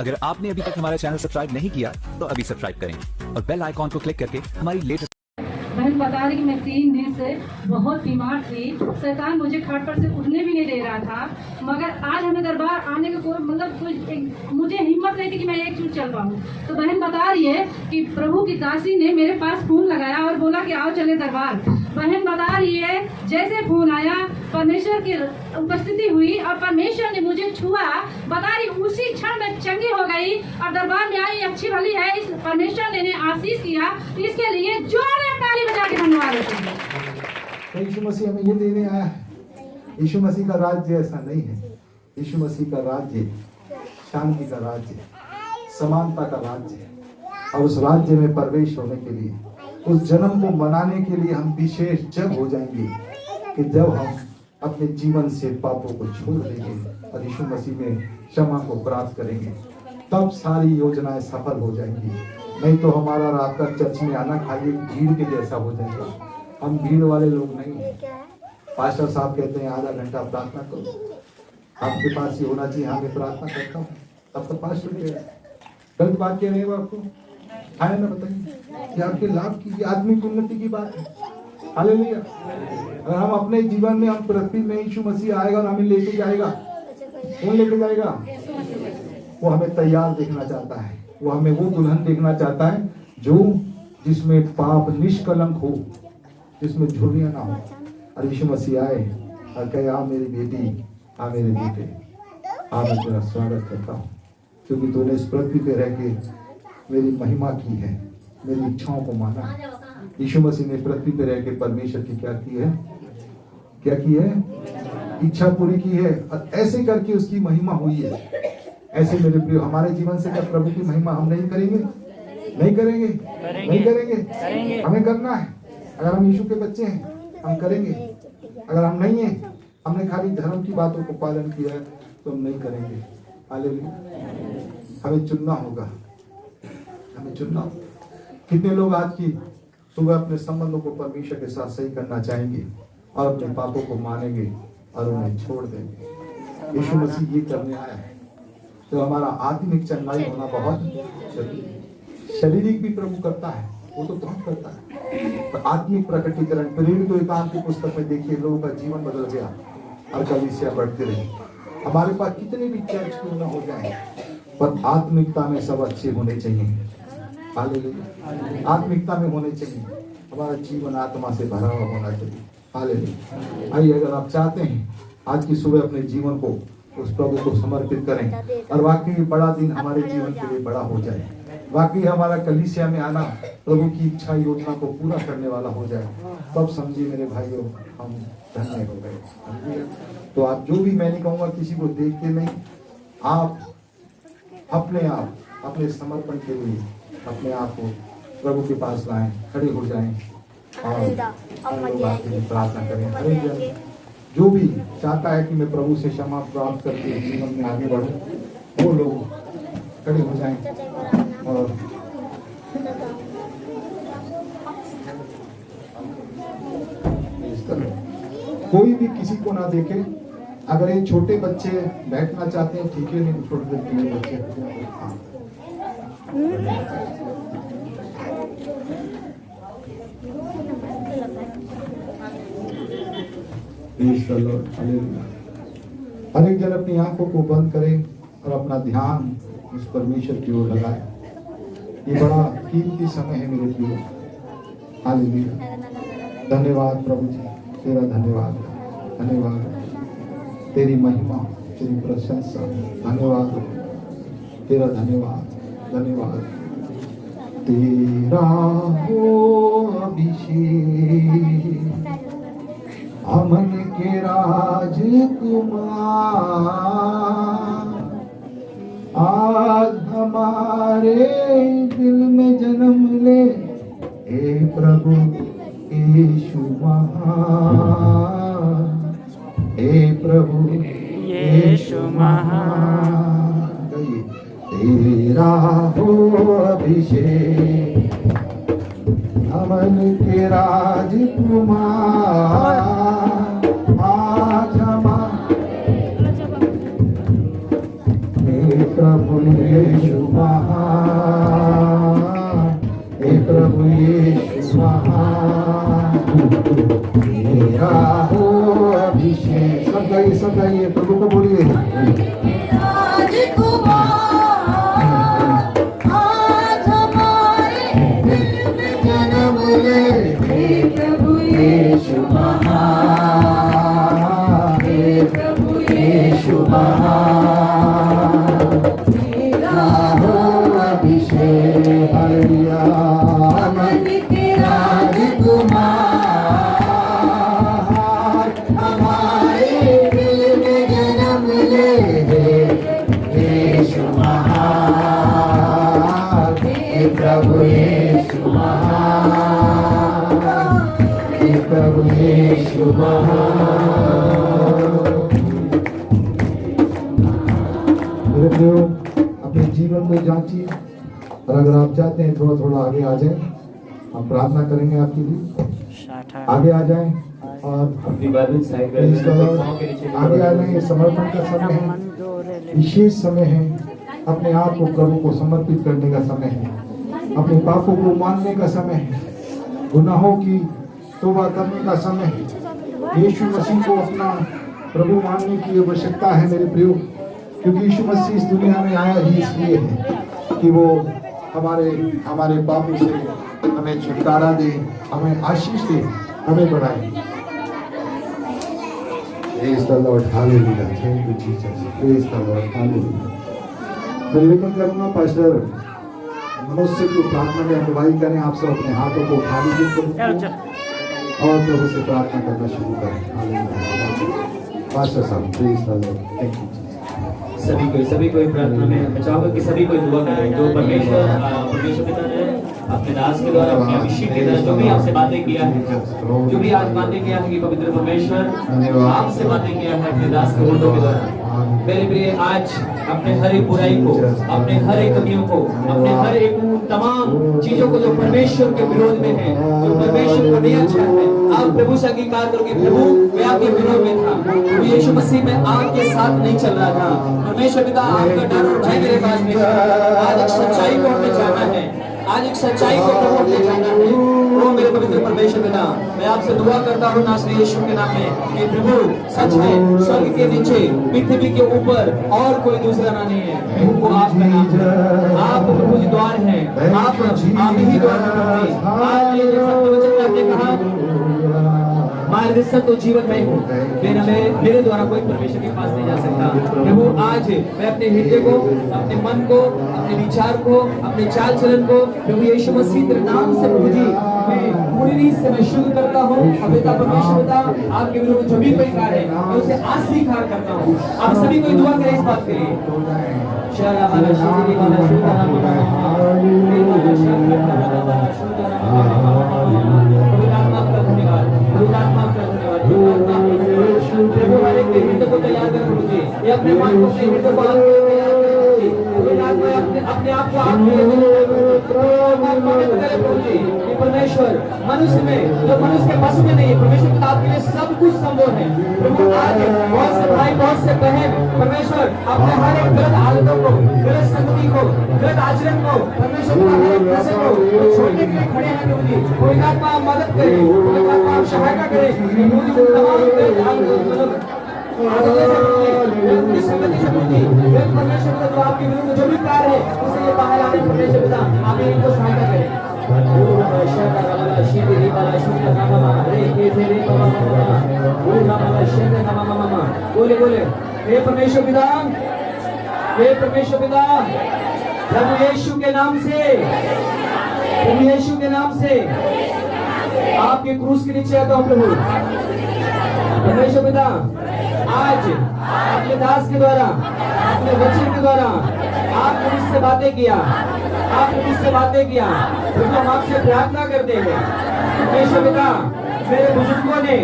अगर आपने अभी तक हमारा चैनल सब्सक्राइब नहीं किया तो अभी सब्सक्राइब करें और बेल आइकॉन को क्लिक करके हमारी लेटेस्ट। बहन बता रही कि मैं 3 दिन से बहुत बीमार थी। शैतान मुझे खट पर से उठने भी नहीं दे रहा था, मगर आज हमें दरबार आने का कोई मुझे हिम्मत नहीं थी कि मैं एक चूर चल पाऊँ। तो बहन बता रही है कि प्रभु की दासी ने मेरे पास फोन लगाया और बोला कि आओ चले दरबार। बहन बता रही है जैसे फोन आया परमेश्वर की उपस्थिति हुई और परमेश्वर ने मुझे छुआ। बता रही उसी क्षण में चंगी हो गई और दरबार में आई। अच्छी भली है, इस परमेश्वर ने आशीष किया, इसके लिए जोर ताली बजा के धन्यवाद देते हैं। यीशु मसीह हमें ये देने आया है। यीशु मसीह का राज्य ऐसा नहीं है। यीशु मसीह का राज्य शांति का राज्य, समानता का राज्य है। और उस राज्य में प्रवेश होने के लिए, उस जन्म को मनाने के लिए हम विशेष जब हो जाएंगे कि जब हम अपने जीवन से पापों को छोड़ देंगे और यीशु मसीह में क्षमा को प्राप्त करेंगे, तब सारी योजनाएं सफल हो जाएंगी। नहीं तो हमारा रात का चर्च में आना खाली भीड़ के जैसा हो जाएगा। हम भीड़ वाले लोग नहीं हैं। पास्टर साहब कहते हैं आधा घंटा प्रार्थना करो, आपके पास ये होना चाहिए। हाँ मैं प्रार्थना करता हूँ, तब तो पास्टर कह गलत बात कह रहे हैं आपको आया ना, बताइए कि आपके लाभ की, आत्मिक उन्नति की बात है। हालेलुया। अगर हम अपने जीवन में, हम पृथ्वी में यीशु मसीह आएगा और हमें लेके जाएगा, कौन लेके जाएगा? वो हमें तैयार देखना चाहता है। वो हमें वो दुल्हन देखना चाहता है जो जिसमें पाप निष्कलंक हो, जिसमें झुर्रियां ना हो। और यीशु मसीह आए और कहे आ मेरी बेटी, आ मेरे बेटे, आ मैं तेरा स्वागत करता हूँ, क्योंकि तूने इस पृथ्वी पे रह के मेरी महिमा की है, मेरी इच्छाओं को माना है। यीशु मसीह ने पृथ्वी पे रह के परमेश्वर की क्या की है? क्या की है? इच्छा पूरी की है। और ऐसे करके उसकी महिमा हुई है। ऐसे मेरे प्रिय, हमारे जीवन से क्या प्रभु की महिमा हम नहीं करेंगे? नहीं करेंगे? नहीं करेंगे? हमें करना है। अगर हम यीशु के बच्चे हैं हम करेंगे। अगर हम नहीं हैं, हमने खाली धर्म की बातों को पालन किया है, तो हम नहीं करेंगे। हालेलुया। हमें चुनना होगा, हमें चुनना होगा। कितने लोग आज की सुबह अपने संबंधों को परमेश्वर के साथ सही करना चाहेंगे और अपने पापों को मानेंगे और उन्हें छोड़ देंगे? यीशु मसीह ये करने आया है। तो हमारा आत्मिक चंगाई होना बहुत जरूरी है। शारीरिक भी प्रभु करता है, वो तो बहुत करता है, पर आत्मिक प्रकटीकरण प्रेरित तो एकांत की पुस्तक में देखिए, लोगों का जीवन बदल गया और कलीसिया बढ़ती रही। हमारे पास कितने भी चर्च क्यों न हो जाए, पर आत्मिकता में सब अच्छे होने चाहिए। हालेलुया। आत्मिकता में होने चाहिए। हमारा जीवन आत्मा से भरा हुआ होना चाहिए। हालेलुया। आइए, अगर आप चाहते हैं आज की सुबह अपने जीवन को उस प्रभु को समर्पित करें और वाकई बड़ा दिन हमारे जीवन के लिए बड़ा हो जाए, वाकई हमारा कलीसिया में आना प्रभु की इच्छा योजना को पूरा करने वाला हो जाए, तब समझिए मेरे भाइयों हम धन्य हो गए। तो आप जो भी, मैं नहीं कहूँगा किसी को देख के नहीं, आप अपने समर्पण के लिए अपने आप को प्रभु के पास लाएं, खड़े हो जाएं और प्रार्थना करें। हरे जन जो भी चाहता है कि मैं प्रभु से क्षमा प्राप्त करके जीवन में आगे बढ़ूं, वो लोग खड़े हो जाएं और कोई भी किसी को ना देखे। अगर ये छोटे बच्चे बैठना चाहते हैं ठीक है, नहीं छोटे बच्चे हर एक जन अपनी आंखों को बंद करें और अपना ध्यान उस परमेश्वर की ओर लगाए। ये बड़ा कीमती समय है मेरे प्रियो। हालेलुया। धन्यवाद प्रभु जी, तेरा धन्यवाद, धन्यवाद, तेरी महिमा, तेरी प्रशंसा, धन्यवाद, तेरा धन्यवाद, धन्यवाद। तेरा हो अभिषेक अमन के राजकुमार, आज हमारे दिल में जन्म ले, हे प्रभु यीशु महान, हे प्रभु यीशु महान। तेरा हो अभिषेक अमन के राजकुमार, आज हमारे प्रभु यीशु महान, हे प्रभु यीशु महान, तेरा हो अभिषेक। सब गाइए प्रभु को बोलिए। प्रभु यीशु महान, प्रभु यीशु महान, तेरा हो अभिषेक। हालेलुया। राजकुमार हमारे दिल में जन्म ले, यीशु महान, हे प्रभु यीशु महान, हे प्रभु यीशु महान। मेरे प्रियो, अपने जीवन में जांचिए और अगर आप चाहते हैं थोड़ा थोड़ा आगे आ जाएं, हम प्रार्थना करेंगे आपके लिए। आगे आ जाएं और अपनी बाइबल साइड कर प्लीज आगे आ जाएं। ये समर्पण का समय है, विशेष समय है, अपने आप को प्रभु को समर्पित करने का समय है, अपने पापों को मानने का समय है, गुनाहों की तौबा करने का समय है। यीशु मसीह को अपना प्रभु मानने की आवश्यकता है मेरे प्रियो, क्योंकि यीशु मसीह इस दुनिया में आया ही इसलिए है कि वो हमारे पापों से हमें छुटकारा दे, हमें आशीष दे, हमें बढ़ाए। Praise the Lord, hallelujah, thank you Jesus, praise the Lord, hallelujah। मैं निवेदन करूंगा पास्टर मनुष्य की प्रार्थना में अगुवाई करें। आप सब अपने हाथों को उठा लीजिए प्रभु को और प्रभु से प्रार्थना करना शुरू करें। हालेलुया। पास्टर साहब, praise the Lord, thank you Jesus. सभी कोई प्रार्थना में मैं चाहूंगा कि सभी कोई दुआ करें। जो परमेश्वर पिता ने अपने दास के द्वारा, अपने अभिषेक के द्वारा जो भी आपसे बातें किया है, जो भी आज बातें किया है कि पवित्र परमेश्वर आपसे बातें किया है अपने दास के होठों के द्वारा। मेरे प्रिय, आज अपने हर एक बुराई को, अपने हर एक कमियों को, अपने हर एक तमाम चीजों को जो परमेश्वर के विरोध में है, जो परमेश्वर को नहीं अच्छा है, आप प्रभु से अंगीकार करोगे। प्रभु मैं आपके विरोध में था, प्रभु यीशु मसीह में आपके साथ नहीं चल रहा था। परमेश्वर पिता, आपका डर और भय मेरे पास नहीं था। आज एक सच्चाई को हमें जाना है, आज एक सच्चाई को प्रभु हमें जाना है। ओ मेरे पवित्र परमेश्वर पिता, मैं आपसे दुआ करता हूँ नासरी यीशु के नाम में कि प्रभु सच है, स्वर्ग के नीचे पृथ्वी के ऊपर और कोई दूसरा नाम नहीं है। प्रभु को आपका नाम है, आप प्रभु जी द्वार हैं, आप ही द्वार हैं। आज ये सत्य वचन में आपने कहा मार्ग सत्य जीवन में हूँ, मेरे द्वारा कोई परमेश्वर के पास नहीं जा सकता। प्रभु आज मैं अपने हृदय को, अपने मन को, अपने विचार को, अपने चाल चलन को प्रभु यीशु मसीह के नाम से प्रभु जी मैं पूरी रीत से मैं शुरू करता हूँ। पिता परमेश्वर पिता, आपके विरुद्ध जो भी कोई कार्य है मैं उसे अस्वीकार करता हूँ। आप सभी कोई दुआ करें इस बात के लिए। प्रभु हर एक हृदय को तैयार कर प्रभु जी, ये अपने मन को, अपने हृदय को तैयार अपने आप को प्रभु जी। परमेश्वर मनुष्य में जो मनुष्य के बस में नहीं है, परमेश्वर पिता आपके लिए सब कुछ संभव है। प्रभु आज बहुत से भाई, बहुत से बहन परमेश्वर अपने हर एक गलत आदतों को, गलत संगति को, गलत आचरण को परमेश्वर पिता हर एक पैसे को छोड़ने के लिए खड़े हैं प्रभु जी। कोई आत्मा मदद करे, कोई आत्मा सहायता करे प्रभु जी। तमाम परमेश्वर का आपके विरुद्ध जो भी कार्य है उसे ये बाहर आने परमेश्वर पिता आप इनको सहायता करें। बोले बोले हे परमेश्वर पिता, हे परमेश्वर पिता, प्रभु यीशु के नाम से, प्रभु यीशु के नाम से आपके क्रूस के नीचे आता हूँ प्रभु। परमेश्वर पिता, आज अपने दास के द्वारा, अपने वचन के द्वारा आपने मुझसे बातें किया, आपने मुझसे बातें किया प्रभु। हम आपसे प्रार्थना करते हैं परमेश्वर पिता, मेरे बुजुर्गों ने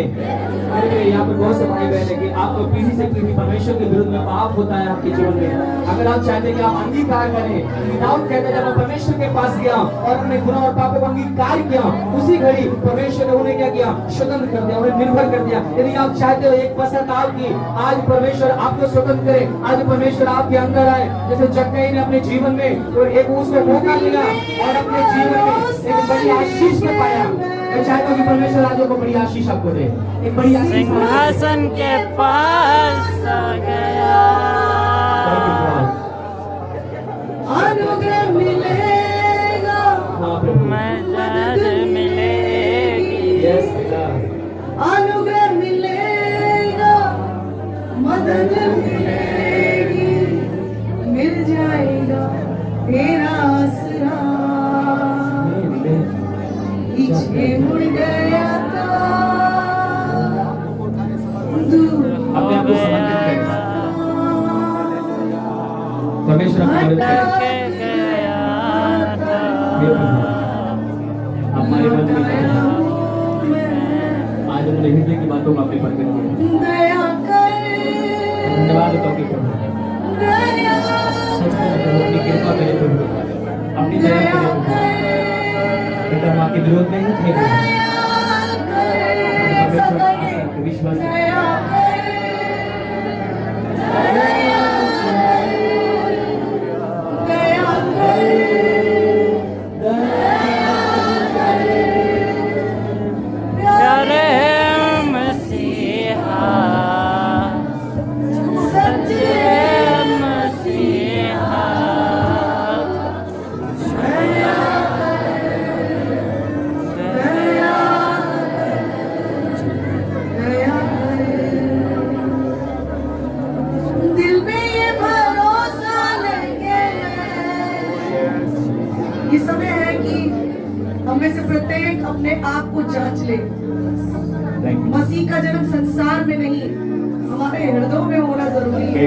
मेरे यहाँ पे बहुत से भाई बहन है कि आपको पीढ़ी से पीढ़ी परमेश्वर के विरुद्ध में पाप होता है आपके जीवन में। अगर आप चाहते हैं कि आप अंगीकार करें, दाऊद कहते हैं जब मैं परमेश्वर के पास गया और अपने गुनाह और पापों का अंगीकार किया, उसी घड़ी परमेश्वर ने उन्हें क्या किया? स्वतंत्र कर दिया, उन्हें निर्भर कर दिया। यदि आप चाहते हो एक पश्चाताप की, आज परमेश्वर आपको स्वतंत्र करे, आज परमेश्वर आपके अंदर आए, जैसे जक्कई ने अपने जीवन में और एक उसको मौका मिला और अपने जीवन में एक बड़ी आशीष को पाया। मैं चाहता हूँ कि परमेश्वर आज को बड़ी आशीष आपको दे, एक बड़ी आशीष। सिंहासन के पास आ गया, अनुग्रह मिलेगा, मदद मिलेगी, अनुग्रह मिलेगा, मदद मिलेगी, मिल जाएगा तेरा आसरा। पीछे मुड़ गया था, अपने आप को समर्पित करें, परमेश्वर आपकी मदद करे। हमारे मन में आज हमने हृदय की बातों को अपने पर करेंगे। दया कर, धन्यवाद होता है प्रभु, दया सच में प्रभु अपनी कृपा करे प्रभु, अपनी दया करे बेटा, माँ के विरोध में ही थे परमेश्वर आशा के विश्वास प्यारे मसीहा, सच्चे मसीहा, दिल में ये भरोसा लेके ये समय है कि हमें से प्रत्येक अपने आप को जांच ले। मसीह का जन्म संसार में नहीं, हमारे हृदयों में होना जरूरी है।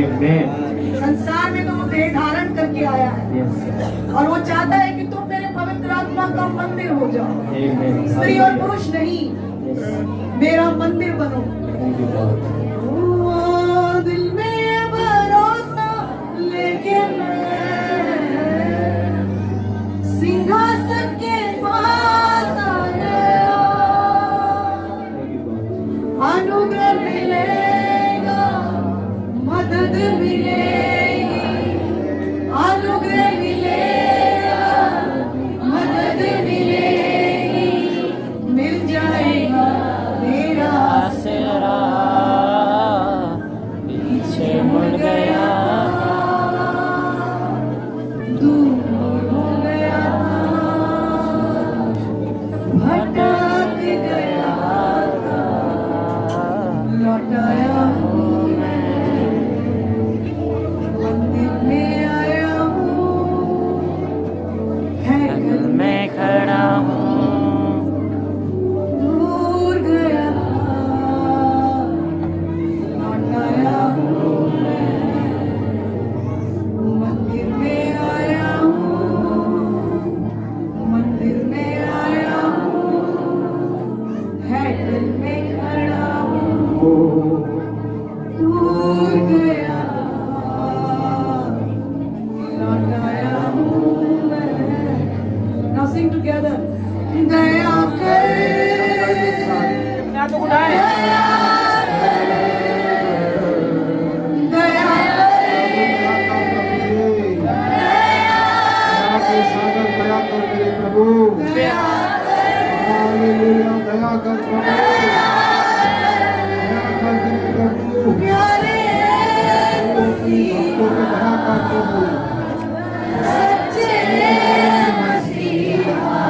संसार में तो वो देह धारण करके आया है और वो चाहता है कि तुम मेरे पवित्र आत्मा का मंदिर हो जाओ। स्त्री और पुरुष नहीं, मेरा मंदिर बनो। ओ, दिल में ये भरोसा लेके मैं सिंहासन के पास आ गया, अनुग्रह मिलेगा, मदद मिलेगी, अनुग्रह मिलेगा, मदद मिलेगी, मिल जाएगा तेरा आसरा। पीछे मुड़ गया, दूर हो गया, भटक गया, लौटाया हूँ मैं, मंदिर में आया हूँ, हैकल मैं खड़ा हूँ, दूर गया, लौटाया हूँ मैं, मंदिर में आया हूँ, मंदिर में आया हूँ, हैकल में खड़ा हूँ, दूर गया, लौटाया हूँ मैं। Now sing together. दया कर, प्यारे मसीहा, सच्चे मसीहा,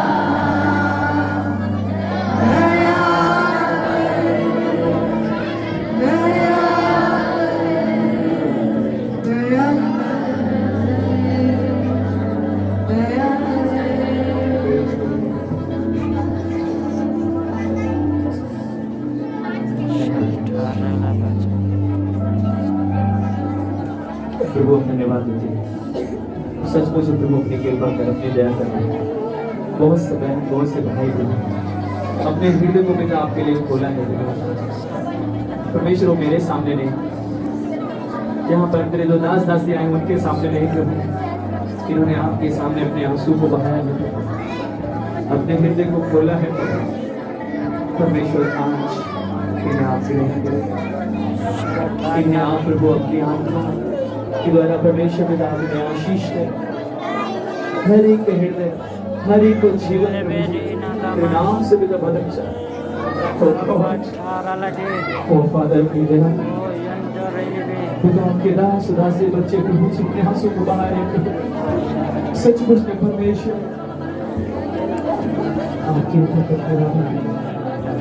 दया दया दया प्रभु धन्यवाद देते हैं, सचमुच प्रभु अपनी कृपा कर, अपनी दया कर। बहुत से बहन, बहुत से भाई बहन अपने हृदय को पिता आपके लिए खोला है परमेश्वर, वो मेरे सामने नहीं, यहाँ पर तेरे दो दास दासी आए उनके सामने नहीं प्रभु, इन्होंने आपके सामने अपने आंसू को बहाया है, अपने हृदय को खोला है परमेश्वर। आज इन्हें आपसे नहीं करें, इन्हें आप प्रभु अपनी आत्मा के द्वारा परमेश्वर पिता ने आशीष है, हर एक के हृदय, हर एक को जीवन तेरे नाम से पिता बदल जाए। ओ फादर की दया पिता के दास दासी बच्चे प्रभु अपने आंसू को बहा रहे हैं, सचमुच में परमेश्वर आपकी करने वाला है,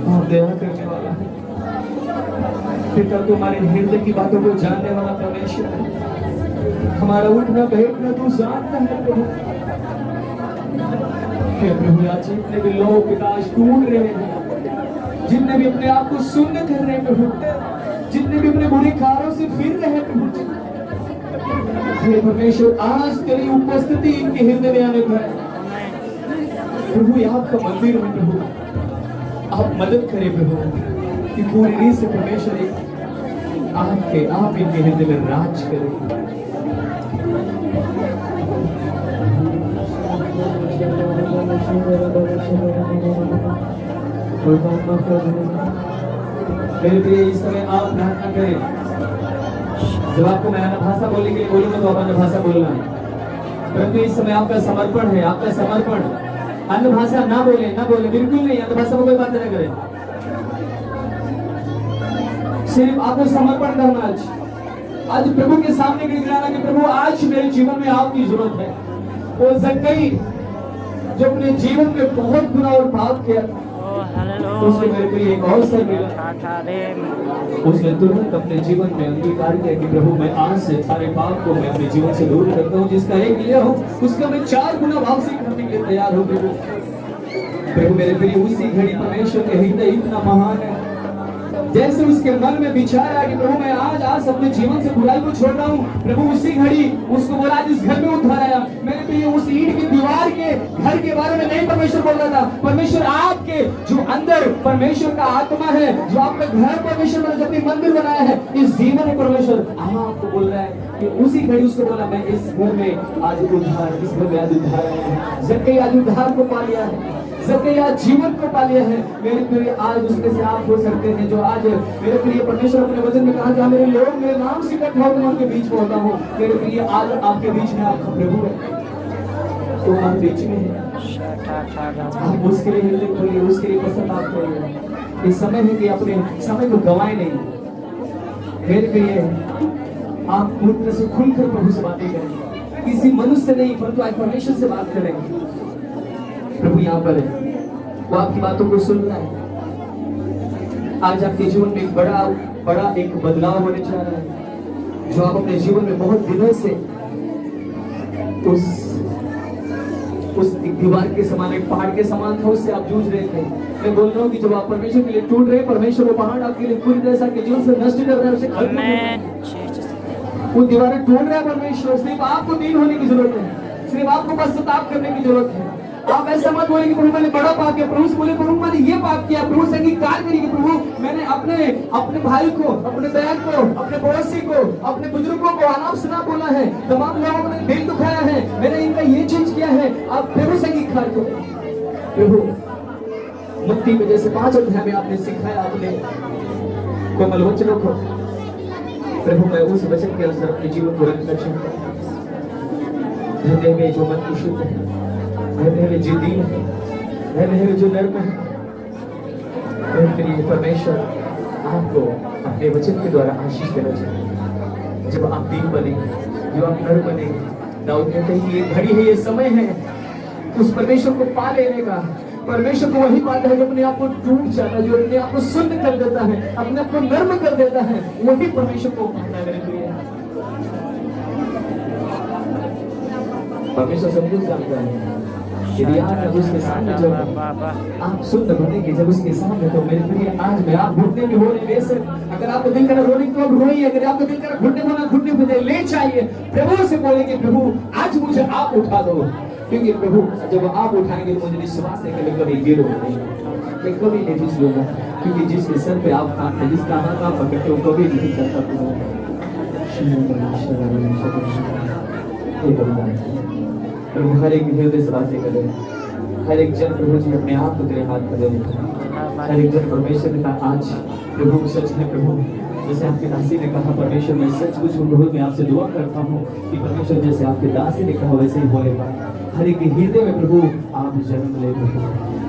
आप दया करने वाला है पिता, तुम्हारे हृदय की बातों को जानने वाला परमेश्वर है, हमारा उठना बैठना तू जानता है प्रभु। हे प्रभु आज जितने भी लोग पिता आज ढूंढ रहे हैं, जितने भी अपने आप को शून्य कर रहे हैं प्रभु, जितने भी अपने बुरे कार्यों से फिर रहे हैं प्रभु, हे परमेश्वर आज तेरी उपस्थिति इनके हृदय में आने पर प्रभु ये आपका मंदिर है प्रभु, आप मदद करें प्रभु कि पूरी रीत से परमेश्वर एक आप इनके हृदय में राज करें। मेरे प्रिय इस समय आप प्रार्थना करें, जब आपको मैं अन्य भाषा बोलने के लिए बोलूंगा तो आप अन्य भाषा बोलना है, परंतु इस समय आपका समर्पण है, आपका समर्पण, अन्य भाषा ना बोले बिल्कुल नहीं, अन्य भाषा में कोई बात नहीं करें, सिर्फ आपको समर्पण करना। आज प्रभु के सामने गिड़गिड़ाना कि प्रभु आज मेरे जीवन में आपकी जरूरत है। वो जक्कई जो अपने जीवन में बहुत गुनाह और पाप किया, उसने मेरे को एक अवसर मिला, उसने तुरंत अपने जीवन में अंगीकार किया कि प्रभु मैं आज से सारे पाप को मैं अपने जीवन से दूर करता हूँ, जिसका एक लिया हूँ उसका मैं 4 गुना वापसी करने के लिए तैयार हूँ प्रभु। मेरे प्रिय उसी घड़ी परमेश्वर के हृदय इतना महान है, जैसे उसके मन में विचार आया कि प्रभु मैं आज अपने जीवन से बुराई को छोड़ रहा हूँ, प्रभु उसी घड़ी उसको बोला जिस घर में उठा आया। मेरे प्रिय उस ईंट की दीवार के घर के बारे में नहीं परमेश्वर बोल रहा था, परमेश्वर आपके जो अंदर परमेश्वर का आत्मा है, जो आपका घर परमेश्वर ने अपनी मंदिर बनाया है, इस जीवन में परमेश्वर आपको बोल रहा है कि उसी घड़ी उसको बोला मैं इस घर में आज उद्धार, इस घर में आज उद्धार आया है। जक्कई आज उद्धार को पा लिया है, जक्कई आज जीवन को पा लिया है। मेरे प्रिय आज उसमें से आप हो सकते हैं जो आज मेरे प्रिय परमेश्वर अपने वचन में कहा जहाँ मेरे लोग मेरे नाम से इकट्ठा हो मैं उनके बीच में होता हूँ। मेरे प्रिय आज आपके बीच में आपका प्रभु है, तो आप बीच में है, आप उसके लिए हृदय खोलिए, उसके लिए पसंद आप करिए। इस समय है कि अपने समय को गंवाए नहीं। मेरे प्रिय आप पूरी तरह से खुलकर प्रभु से बातें करें, किसी मनुष्य से नहीं परंतु आज परमेश्वर से बात करें। प्रभु यहाँ पर है, वो आपकी बातों को सुन रहा है। आज आपके जीवन में एक बड़ा एक बदलाव होने जा रहा है, जो आप अपने जीवन में बहुत दिनों से उस दीवार के समान, एक पहाड़ के समान था, उससे आप जूझ रहे थे। मैं बोल रहा हूँ कि जब आप परमेश्वर के लिए टूट रहे, परमेश्वर वो पहाड़ आपके लिए पूरी तरह से आपके जीवन से नष्ट कर रहा है, उसे खत्म कर रहा है। वो दीवारें टूट रहा है परमेश्वर, सिर्फ आपको दीन होने की जरूरत है, सिर्फ आपको पश्चाताप करने की जरूरत है। आप ऐसा मत बोले कि प्रभु मैंने बड़ा पाप किया, प्रभु से बोले प्रभु मैंने ये पाप किया, प्रभु से अंगीकार करिए कि प्रभु मैंने अपने भाई को, अपने बहन को, अपने पड़ोसी को, अपने बुजुर्गों को अनाप शनाप बोला है, तमाम लोगों को मैंने दिल दुखाया है, मैंने इनका ये चीज किया है। आप प्रभु से अंगीकार करो। प्रभु मत्ती में जैसे 5 अध्याय में आपने सिखाया, अपने कोमल वचनों को, प्रभु मैं उस वचन के अनुसार अपने जीवन को रखना चाहता हूँ। हृदय में जो मन शुद्ध है, हृदय में जो दीन है, हृदय में जो नर्म है, परमेश्वर आपको अपने वचन के द्वारा आशीष देना चाहिए। जब आप दीन बनेंगे, जब आप नर्म बनेंगे, दाऊद कहते हैं कि ये घड़ी है, ये समय है उस परमेश्वर को पा लेने का। परमेश्वर को वही पाता है जो अपने आप को टूट जाता है, जो अपने आप को शुद्ध कर देता है, अपने आप को नर्म कर देता है, वही परमेश्वर को पाता है। मेरे प्रिय परमेश्वर सब कुछ जानता है। यदि आप उसके सामने जब आप शुद्ध बनेंगे, जब उसके सामने, तो मेरे प्रिय आज में आप घुटने में हो रहे बेशक, अगर आपको दिल कर रोने तो आप रोइए, अगर आपको दिल कर घुटने होना घुटने हो जाए, ले चाहिए प्रभु से बोलेंगे प्रभु आज मुझे आप उठा दो, क्योंकि प्रभु जब आप उठाएंगे मुझे विश्वास है कि मैं कभी गिरूंगा नहीं। मैं कभी नहीं फिस लूंगा, क्योंकि जिसके सर पे आप हाथ में जिसका हाथ आप पकड़ते हो कभी नहीं चलता प्रभु। प्रभु हर एक हृदय से बातें करें, हर एक जन प्रभु जी अपने आप को तेरे हाथ में दे देते हैं। हर एक जन परमेश्वर पिता आज प्रभु सच है प्रभु, जैसे आपके दासी ने कहा परमेश्वर मैं सच कुछ प्रभु मैं आपसे दुआ करता हूँ कि परमेश्वर जैसे आपके दासी ने कहा वैसे ही होएगा। हर एक हृदय में प्रभु आप जन्म ले प्रभु,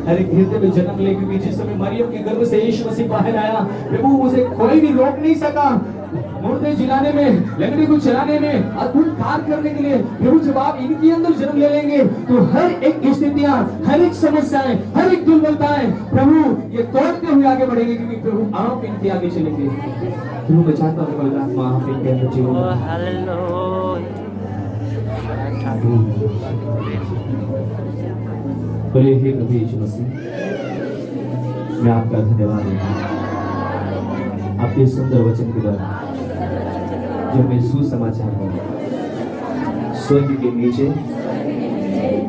हर एक हृदय में जन्म ले, क्योंकि जिस समय मरियम के गर्भ से यीशु मसीह बाहर आया प्रभु उसे कोई भी रोक नहीं सका। मुर्दे जिलाने में, लकड़ी को चलाने में, अद्भुत कार्य करने के लिए प्रभु जब आप इनके अंदर जन्म ले लेंगे तो हर एक स्थितियां, हर एक समस्याएं, हर एक दुर्बलताएं प्रभु ये तोड़ते हुए आगे बढ़ेंगे, क्योंकि प्रभु आप इनके आगे चलेंगे। प्रभु मैं चाहता हूँ पवित्र आत्मा आप इनके अंदर जीवन Oh, hallelujah. बोले हे प्रभु यीशु मसीह, मैं आपका धन्यवाद देता हूँ आपके सुंदर वचन के द्वारा जो मैं सुसमाचार पर स्वर्ग के नीचे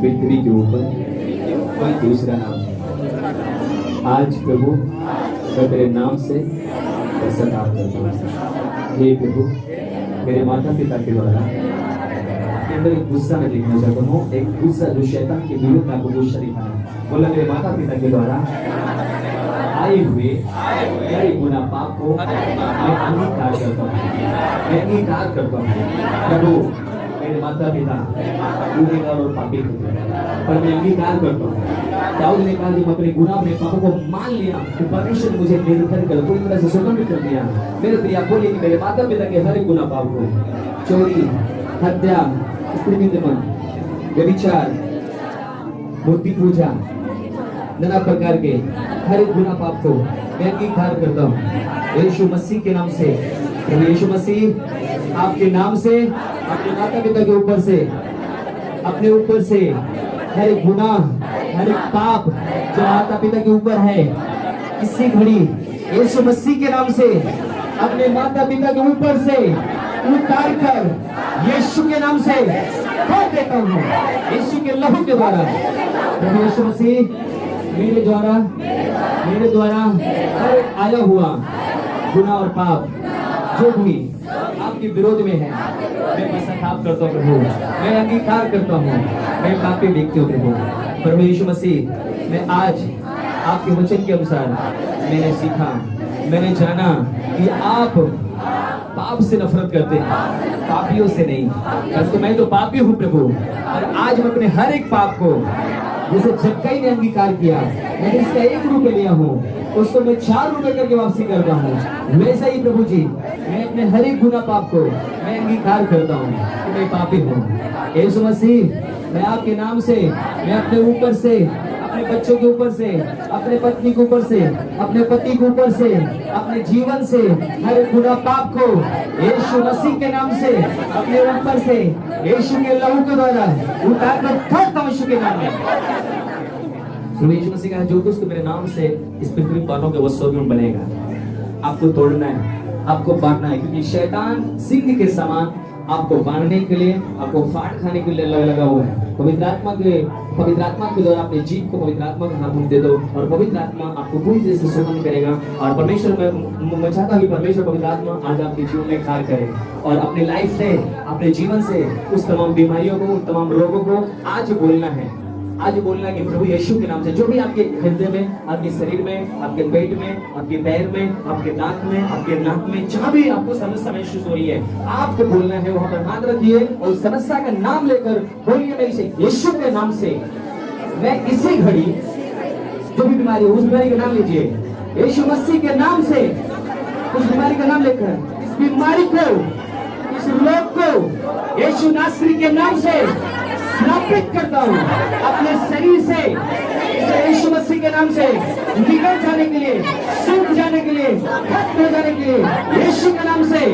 पृथ्वी के ऊपर कोई दूसरा नाम नहीं। आज प्रभु मैं तेरे नाम से प्रसन्नाप करता हूँ। हे प्रभु मेरे माता पिता के द्वारा एक गुस्सा में देखना चाहता हूँ, एक गुस्सा जो शैतान के विरुद्ध आपको गुस्सा दिखाना। बोला मेरे माता पिता के द्वारा आए हुए मेरे गुनाह पाप को मैं अंगीकार करता हूँ, मैं अंगीकार करता हूँ। प्रभु मेरे माता पिता गुनहगार और पापी थे, पर मैं अंगीकार करता हूँ। दाऊद ने कहा कि मैं अपने गुनाह अपने पापों को मान लिया तो परमेश्वर ने मुझे निर्भर कर पूरी तरह से स्वतंत्र कर दिया। मेरे प्रिय बोलिए कि मेरे माता पिता के हर एक गुनाह पाप को, चोरी, हत्या, स्त्रीदमन, व्यभिचार, मूर्ति पूजा, नाना प्रकार के हर एक गुनाह पाप को मैं अंगीकार करता हूँ यीशु मसीह के नाम से। प्रभु यीशु मसीह आपके नाम से अपने माता पिता के ऊपर से, अपने ऊपर से हर एक गुनाह, हर एक पाप जो माता पिता के ऊपर है, इसी घड़ी यीशु मसीह के नाम से अपने माता पिता के ऊपर से उतार कर यीशु के नाम से खोल देता हूँ, यीशु के लहू के द्वारा। प्रभु यीशु मसीह मेरे द्वारा हर एक आया हुआ गुनाह और पाप जो भी आपके विरोध में है मैं पश्चाताप करता हूँ प्रभु, मैं अंगीकार करता हूँ, मैं पापी व्यक्ति हूँ प्रभु। प्रभु यीशु मसीह मैं आज आपके वचन के अनुसार मैंने सीखा, मैंने जाना कि आप पाप से नफरत करते हैं, पापियों से नहीं। तो मैं तो पापी हूँ प्रभु, और आज मैं अपने हर एक पाप को जैसे जक्कई ने अंगीकार किया, मैंने इसका 1 रुपये लिया हूँ उसको मैं 4 रुपए करके वापसी करता हूँ। वैसा ही प्रभु जी मैं अपने हर एक गुनाह पाप को मैं अंगीकार करता हूँ कि मैं पापी हूँ। यीशु मसीह मैं आपके नाम से, मैं अपने ऊपर से, अपने बच्चों के ऊपर से, अपने पत्नी के ऊपर से, अपने पति के ऊपर से, अपने जीवन से हर एक गुनाह पाप को यीशु मसीह के नाम से अपने ऊपर से यीशु के लहू के द्वारा उतार कर फेंकता हूं यीशु के नाम में। यीशु मसीह का जो कुछ मेरे नाम से इस पृथ्वी पर बनोगे वो स्वर्ग बनेगा। आपको तोड़ना है, आपको बांटना है, क्योंकि शैतान सिंह के समान आपको बांधने के लिए, आपको फाड़ खाने के लिए लगा हुआ है। पवित्र आत्मा के द्वारा अपने जीव को पवित्र आत्मा के हाथ में दे दो और पवित्र आत्मा आपको पूरी तरह से सुगम करेगा। और परमेश्वर मैं चाहता हूँ कि परमेश्वर पवित्र आत्मा आज आपके जीवन में कार्य करे और अपने लाइफ से, अपने जीवन से उस तमाम बीमारियों को, उस तमाम रोगों को आज बोलना है, आज बोलना है कि प्रभु यीशु के नाम से जो भी आपके हृदय में, आपके शरीर में, आपके पेट में, आपके पैर में, आपके दांत में, आपके नाक में, जहाँ भी आपको समस्या महसूस हो रही है आपको बोलना है, वहां पर हाथ रखिए और समस्या का नाम लेकर बोलिए मेरे से यीशु के नाम से मैं इसी घड़ी जो भी बीमारी है उस बीमारी का नाम लीजिए, यीशु मसीह के नाम से उस बीमारी का नाम लेकर इस बीमारी को, इस रोग को यीशु नासरी के नाम से स्थापित करता हूँ अपने शरीर से, यीशु मसीह के नाम से निकल जाने के लिए, सूख जाने के लिए, खत्म हो जाने के लिए यीशु के नाम से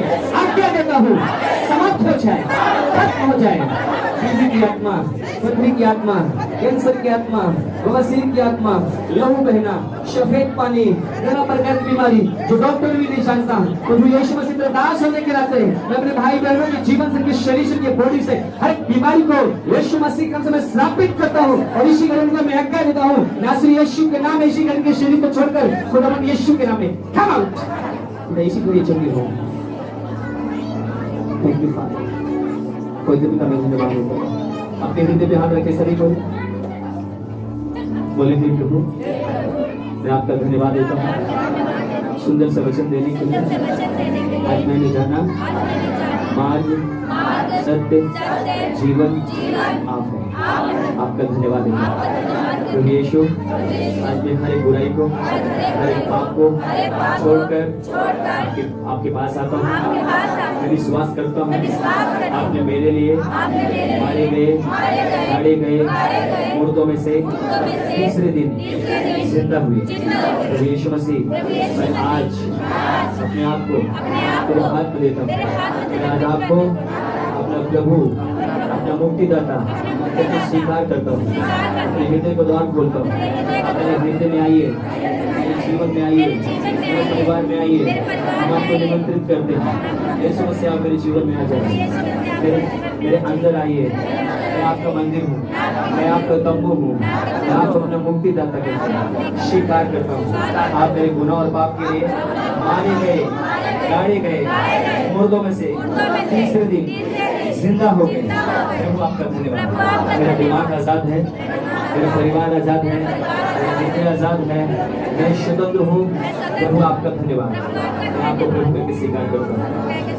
आज्ञा देता हूँ, समाप्त हो जाए। खत्म हो जाए। बीवी की आत्मा, पत्नी की आत्मा, कैंसर की आत्मा, बवासीर की आत्मा, लहू बहना, सफेद पानी, नाना प्रकार की बीमारी जो डॉक्टर भी नहीं जानता, प्रभु यीशु मसीह प्रकाश होने के नाते मैं अपने भाई बहनों के जीवन से, के शरीर से, के बॉडी से हर एक बीमारी को यीशु मसीह के नाम से मैं श्रापित करता हूँ और इसी कारण मैं आज्ञा देता हूँ, नासरी यीशु के नाम, इसी कारण के शरीर को छोड़कर खुदावंद यीशु के नाम में कम आउट। मैं इसी को ये चंगी हूँ। Thank you father. कोई दिन का मैं धन्यवाद देता हूँ। अपने हृदय पे हाथ रखे सभी को बोले हे प्रभु, मैं आपका धन्यवाद देता हूँ सुंदर सा वचन देने के लिए। आज मैंने जाना मार्ग, सत्य, जीवन आप है। आपका धन्यवाद देता हूँ प्रभु यीशु। आज मैं हर एक बुराई को, हर एक पाप को छोड़कर आपके पास आता हूँ। मैं विश्वास करता हूँ आपने मेरे लिए मारे गए, गाड़े गए मुर्दों में से तीसरे दिन जिंदा हुए प्रभु यीशु मसीह। मैं आज अपने आप को तेरे हाथ में देता हूँ। मैं आज आपको अपना प्रभु, अपना मुक्तिदाता स्वीकार करता हूँ। अपने हृदय को द्वार खोलता हूँ। अपने हृदय में आइए, मेरे जीवन में आइए, मेरे परिवार में आइए। हम आपको निमंत्रित करते हैं यीशु मसीह, आप मेरे जीवन में आ जाए, मेरे अंदर आइए। मैं आपका मंदिर हूँ, मैं आपका तंबू हूँ, मैं आपको अपना मुक्तिदाता करता हूँ, स्वीकार करता हूँ। आप मेरे गुनाह और पाप के लिए मारे गए, गाड़े गए, मुर्दों में से तीसरे दिन जिंदा हो गए। प्रभु आपका धन्यवाद। मेरा दिमाग आजाद है, मेरा परिवार आजाद है, मेरा हृदय आजाद है, मैं स्वतंत्र हूँ। प्रभु आपका धन्यवाद। मैं आपको प्रभु करके स्वीकार करता हूँ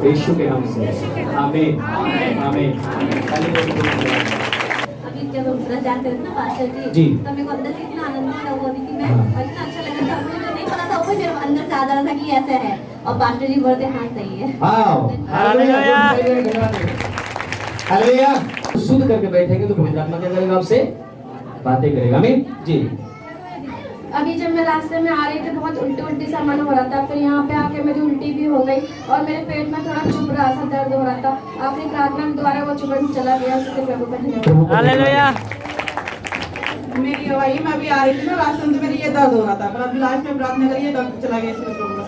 यीशु के नाम से। आमीन आमीन। अभी जब हम उधर जाते थे ना पास्टर जी, तो मेरे को अंदर से इतना आनंद मिला हुआ थी कि मैं इतना अच्छा लगा था। मुझे नहीं पता था, वो मेरे अंदर से आ रहा था कि ऐसा है। और पास्टर जी बोलते हाँ सही है। हालेलुया। शुद्ध करके बैठेंगे तो पवित्र आत्मा क्या करेगा? आपसे बातें करेगा। आमीन जी। अभी जब मैं रास्ते में आ रही थी बहुत उल्टी सा मन हो रहा था, फिर यहाँ पे आके मेरी उल्टी भी हो गई और मेरे पेट में थोड़ा चुभ रहा था, दर्द हो रहा था। आपकी प्रार्थना के द्वारा वो चुभन चला गया। उसके प्रभु का धन्यवाद। हालेलुया। मेरी हवाई में अभी आ रही थी ना रास्ते में, तो मेरी ये दर्द हो रहा था, पर अभी लास्ट में प्रार्थना करिए दर्द चला गया। इसलिए प्रभु का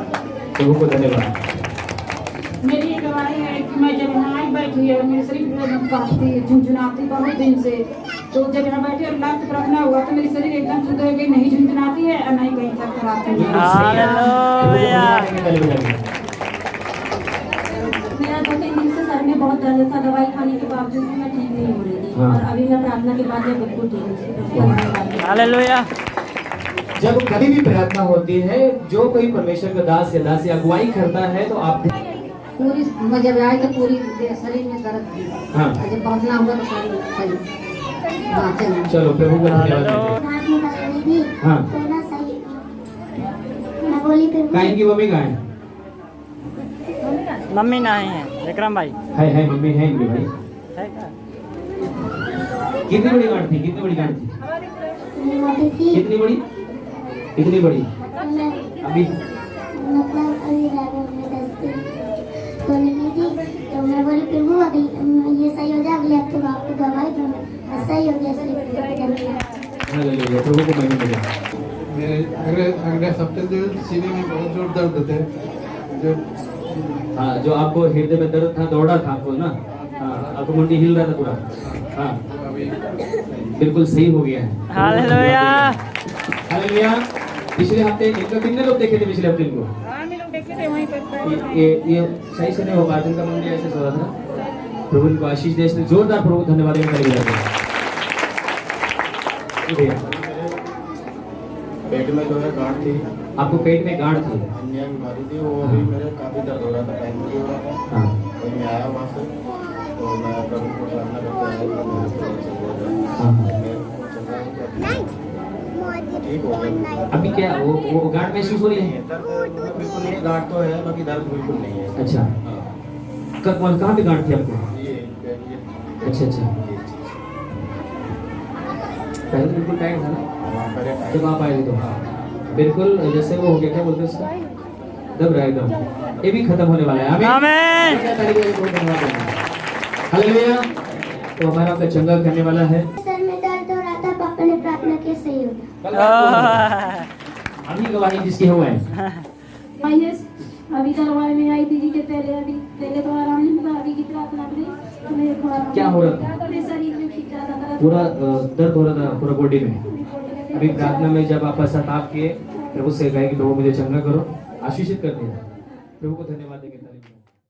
प्रभु को धन्यवाद। मेरी एक गवाही है कि मैं जब यहाँ बैठी है मेरे शरीर में काफी झुंझुनाती बहुत दिन से, तो जब यहाँ बैठी और लास्ट प्रार्थना हुआ तो मेरी शरीर एकदम शुद्ध हो गई, नहीं झुंझुनाती है और नहीं कहीं तक खराब है। मेरा 2-3 दिन से सर में बहुत दर्द था, दवाई खाने के बावजूद भी मैं ठीक नहीं हो रही थी और अभी मैं प्रार्थना के बाद बिल्कुल ठीक हूँ। हालेलुया। जब कभी भी प्रार्थना होती है, जो कोई परमेश्वर का दास या दासी अगुवाई करता है तो आप पूरी जब आई तो पूरी शरीर में दर्द थी। हाँ। जब पहुँचना हुआ तो शरीर सही। चलो प्रभु को धन्यवाद। हाँ। कहाँ इनकी मम्मी कहाँ है? मम्मी नहीं है, विक्रम भाई है मम्मी है इनकी भाई। है क्या? कितनी बड़ी गांठ थी? कितनी बड़ी गांठ थी? कितनी बड़ी? कितनी बड़ी? अभी मतलब अभी तो नहीं थी, तो मैं बोली प्रभु अभी ये सही हो जाए, अगले हफ्ते आपको दवाई दो, सही हो गया। प्रभु को महिमा मिले। मेरे अगले हफ्ते जो सीने में बहुत जोर दर्द थे, जो हाँ, जो आपको हृदय में दर्द था, दौड़ा था आपको ना, हाँ, आपको मुंडी हिल रहा था पूरा, हाँ, बिल्कुल सही हो गया है। हालेलुया। हालेलुया। पिछले हफ्ते इनको कितने लोग देखे थे? पिछले हफ्ते इनको ये सही से नहीं हो पाया, उनका मुंडी ऐसे हो रहा था। प्रभु इनको आशीष दे। जोरदार प्रभु को धन्यवाद करेंगे। पेट में जो है गांठ थी। आपको पेट में गांठ थी? अन्य बीमारी थी, वो भी मेरे काफी दर्द हो रहा था, पैन भी हो रहा था। हाँ। तो मैं आया वहाँ से, तो मैं प्रभु को प्रार्थना करते ठीक हो गया। अभी क्या वो गांठ महसूस हो रही है? दर्द बिल्कुल नहीं, गांठ तो है, बाकी दर्द बिल्कुल नहीं है। अच्छा, कहाँ पे गांठ थी आपको? ये अच्छा अच्छा, पहले बिल्कुल टाइट था ना जब आप आए थे? तो बिल्कुल जैसे वो हो गया, क्या बोलते हैं उसका, दब रहा है एकदम। ये भी खत्म होने वाला है। आमीन। हालेलुया। तो हमारा आपका चंगा करने वाला है। सर में दर्द हो रहा था, पापा ने प्रार्थना की, सही हो गया। अभी गवाही जिसकी हुआ है अभी दरबार में आई दीदी के पहले तो आराम नहीं हुआ, अभी की प्रार्थना करी तो मेरे को आराम क्या हो रहा था? मेरे शरीर में ठीक ज्यादा दर्द पूरा दर्द हो रहा था पूरा बॉडी में। अभी प्रार्थना में जब आप पश्चाताप किए, प्रभु से कहे कि प्रभु मुझे चंगा करो, आशीषित कर दिया। प्रभु को धन्यवाद देंगे।